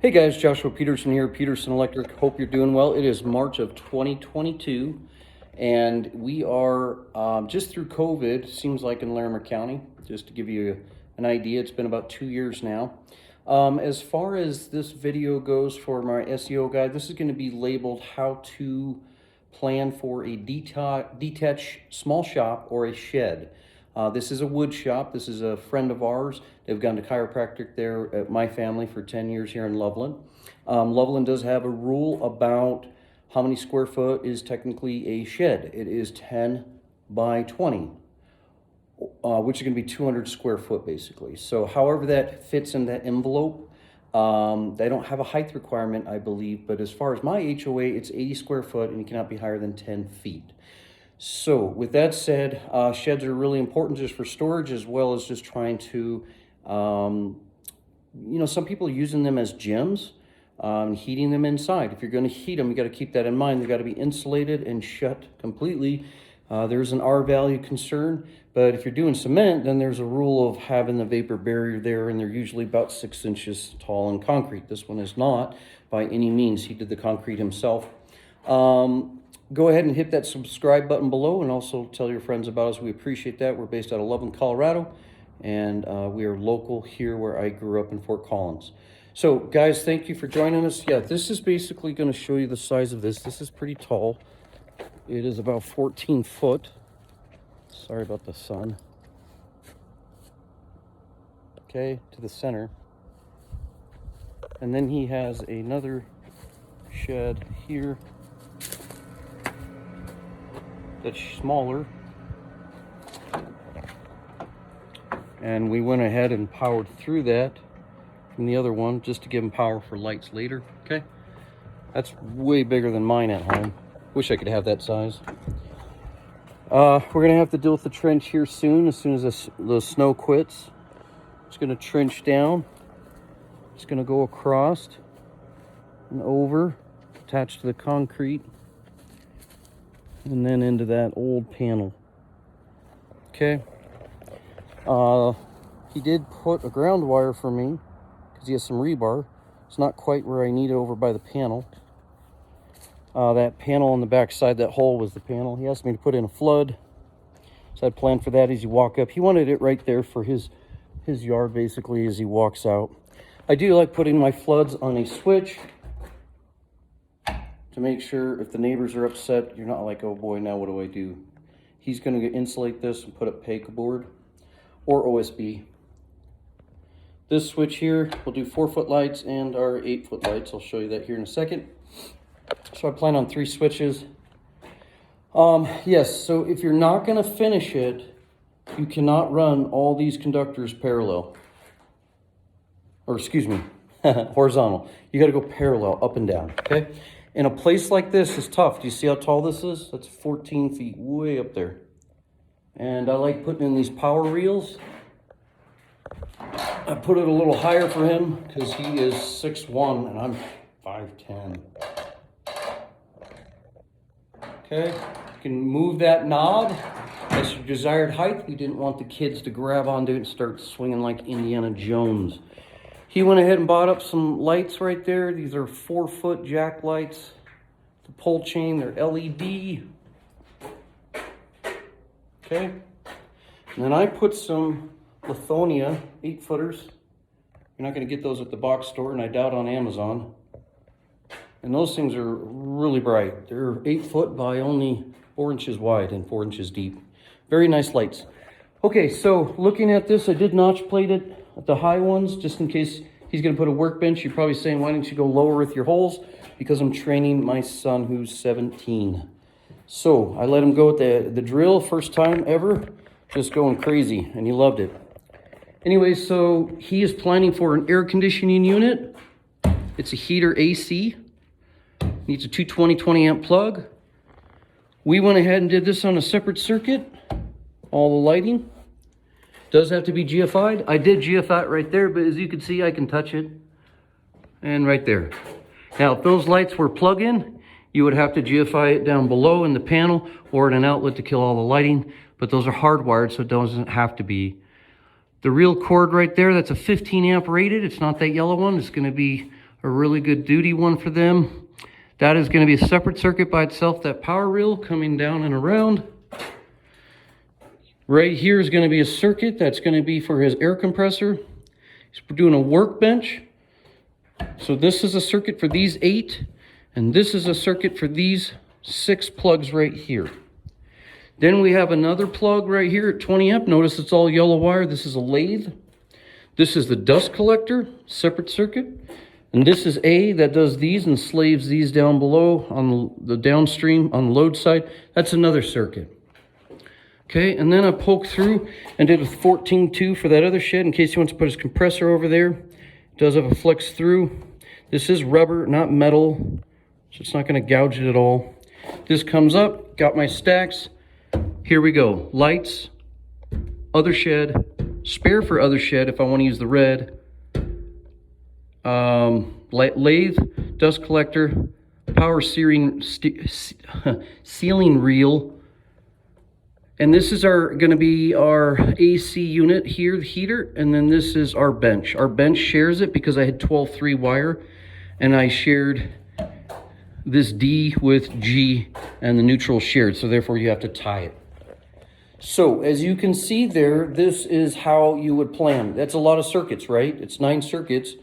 Hey guys, Joshua Peterson here, Peterson Electric. Hope you're doing well. It is March of 2022, and we are just through COVID, seems like in Larimer County. Just to give you an idea, it's been about 2 years now. As far as this video goes for my SEO guide, this is going to be labeled how to plan for a detached small shop or a shed. This is a wood shop. This is a friend of ours. They've gone to chiropractic there at my family for 10 years here in Loveland. Loveland does have a rule about how many square foot is technically a shed. It is 10 by 20, which is going to be 200 square foot basically. So however that fits in that envelope, they don't have a height requirement, I believe, but as far as my HOA, it's 80 square foot and you cannot be higher than 10 feet. So with that said, sheds are really important just for storage as well as just trying to, some people are using them as gyms, heating them inside. If you're going to heat them, you got to keep that in mind. They've got to be insulated and shut completely. There's an R value concern, but if you're doing cement, then there's a rule of having the vapor barrier there, and they're usually about 6 inches tall in concrete. This one is not by any means. He did the concrete himself. Go ahead and hit that subscribe button below and also tell your friends about us. We appreciate that. We're based out of Loveland, Colorado, and we are local here where I grew up in Fort Collins. So guys, thank you for joining us. Yeah, this is basically going to show you the size of this. This is pretty tall. It is about 14 foot. Sorry about the sun. Okay, to the center. And then he has another shed here that's smaller, and we went ahead and powered through that from the other one just to give him power for lights later. Okay, that's way bigger than mine at home. Wish I could have that size. We're gonna have to deal with the trench here soon as the snow quits. It's gonna trench down. It's gonna go across and over, attached to the concrete, and then into that old panel. Okay. He did put a ground wire for me because he has some rebar. It's not quite where I need it over by the panel. That panel on the back side, that hole was the panel. He asked me to put in a flood, so I planned for that as you walk up. He wanted it right there for his yard basically as he walks out. I do like putting my floods on a switch to make sure if the neighbors are upset, you're not like, oh boy, now what do I do? He's going to insulate this and put up pegboard or OSB. This switch here will do 4-foot lights and our 8-foot lights. I'll show you that here in a second. So I plan on 3 switches. Yes, so if you're not going to finish it, you cannot run all these conductors parallel. Or excuse me, horizontal. You got to go parallel, up and down, okay? In a place like this is tough. Do you see how tall this is? That's 14 feet, way up there. And I like putting in these power reels. I put it a little higher for him because he is 6'1" and I'm 5'10". Okay, you can move that knob. That's your desired height. We didn't want the kids to grab onto it and start swinging like Indiana Jones. He went ahead and bought up some lights right there. These are 4-foot jack lights. The pole chain, they're LED. Okay. And then I put some Lithonia 8-footers. You're not going to get those at the box store, and I doubt on Amazon. And those things are really bright. They're 8 foot by only 4 inches wide and 4 inches deep. Very nice lights. Okay, so looking at this, I did notch plate it at the high ones, just in case he's going to put a workbench. You're probably saying, why didn't you go lower with your holes? Because I'm training my son who's 17. So I let him go with the drill, first time ever, just going crazy, and he loved it. Anyway, so he is planning for an air conditioning unit. It's a heater AC. Needs a 220 20 amp plug. We went ahead and did this on a separate circuit. All the lighting. Does have to be GFI'd. I did GFI it right there, but as you can see, I can touch it. And right there. Now, if those lights were plug-in, you would have to GFI it down below in the panel or in an outlet to kill all the lighting. But those are hardwired, so it doesn't have to be. The real cord right there, that's a 15 amp rated. It's not that yellow one. It's going to be a really good duty one for them. That is going to be a separate circuit by itself, that power reel coming down and around. Right here is going to be a circuit that's going to be for his air compressor. He's doing a workbench. So this is a circuit for these 8, and this is a circuit for these 6 plugs right here. Then we have another plug right here at 20 amp. Notice it's all yellow wire. This is a lathe. This is the dust collector, separate circuit. And this is A that does these and slaves these down below on the downstream on the load side. That's another circuit. Okay, and then I poked through and did a 14-2 for that other shed in case he wants to put his compressor over there. It does have a flex through. This is rubber, not metal, so it's not going to gouge it at all. This comes up, got my stacks. Here we go. Lights, other shed, spare for other shed if I want to use the red. Lathe, dust collector, power ceiling reel. And this is going to be our AC unit here, the heater, and then this is our bench. Our bench shares it because I had 12-3 wire, and I shared this D with G, and the neutral shared, so therefore you have to tie it. So as you can see there, this is how you would plan. That's a lot of circuits, right? It's 9 circuits.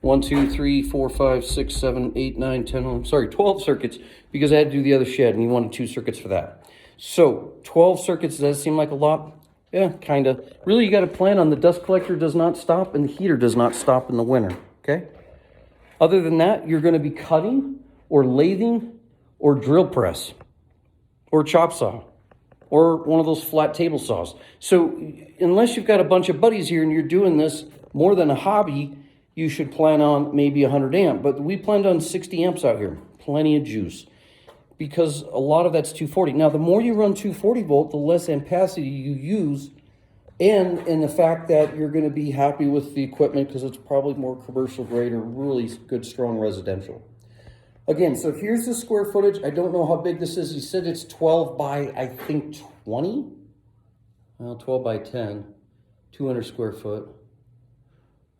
1, 2, 3, 4, 5, 6, 7, 8, 9, 10, I'm sorry, 12 circuits, because I had to do the other shed, and you wanted 2 circuits for that. So 12 circuits, does that seem like a lot? Yeah, kind of. Really, you got to plan on the dust collector does not stop and the heater does not stop in the winter, okay? Other than that, you're going to be cutting or lathing or drill press or chop saw or one of those flat table saws. So unless you've got a bunch of buddies here and you're doing this more than a hobby, you should plan on maybe 100 amp. But we planned on 60 amps out here. Plenty of juice. Because a lot of that's 240. Now, the more you run 240 volt, the less ampacity you use, and the fact that you're going to be happy with the equipment because it's probably more commercial grade or really good, strong residential. Again, so here's the square footage. I don't know how big this is. He said it's 12 by, I think, 20? Well, 12 by 10, 200 square foot.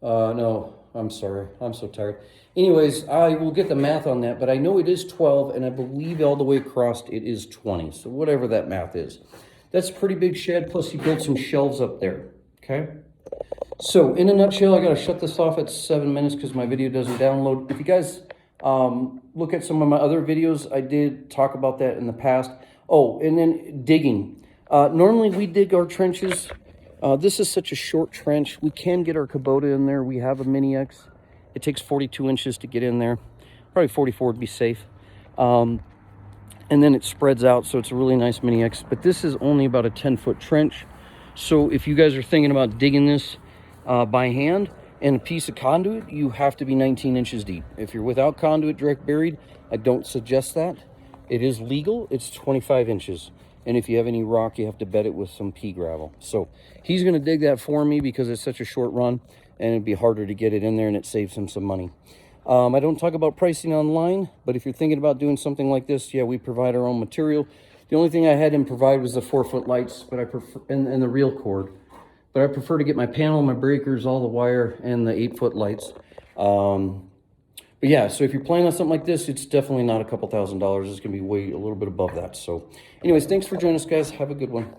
No, I'm sorry. I'm so tired. Anyways, I will get the math on that, but I know it is 12, and I believe all the way across it is 20. So whatever that math is. That's a pretty big shed, plus he built some shelves up there, okay? So in a nutshell, I got to shut this off at 7 minutes because my video doesn't download. If you guys look at some of my other videos, I did talk about that in the past. Oh, and then digging. Normally we dig our trenches. This is such a short trench. We can get our Kubota in there. We have a Mini X. It takes 42 inches to get in there. Probably 44 would be safe. And then it spreads out, so it's a really nice Mini X. But this is only about a 10-foot trench. So if you guys are thinking about digging this by hand and a piece of conduit, you have to be 19 inches deep. If you're without conduit direct buried, I don't suggest that. It is legal. It's 25 inches. And if you have any rock, you have to bed it with some pea gravel. So he's going to dig that for me because it's such a short run, and it'd be harder to get it in there, and it saves him some money. I don't talk about pricing online, but if you're thinking about doing something like this, yeah, we provide our own material. The only thing I had him provide was the 4-foot lights, but I prefer and the reel cord. But I prefer to get my panel, my breakers, all the wire, and the 8-foot lights. But yeah, so if you're planning on something like this, it's definitely not a couple $1,000s. It's going to be a little bit above that. So anyways, thanks for joining us, guys. Have a good one.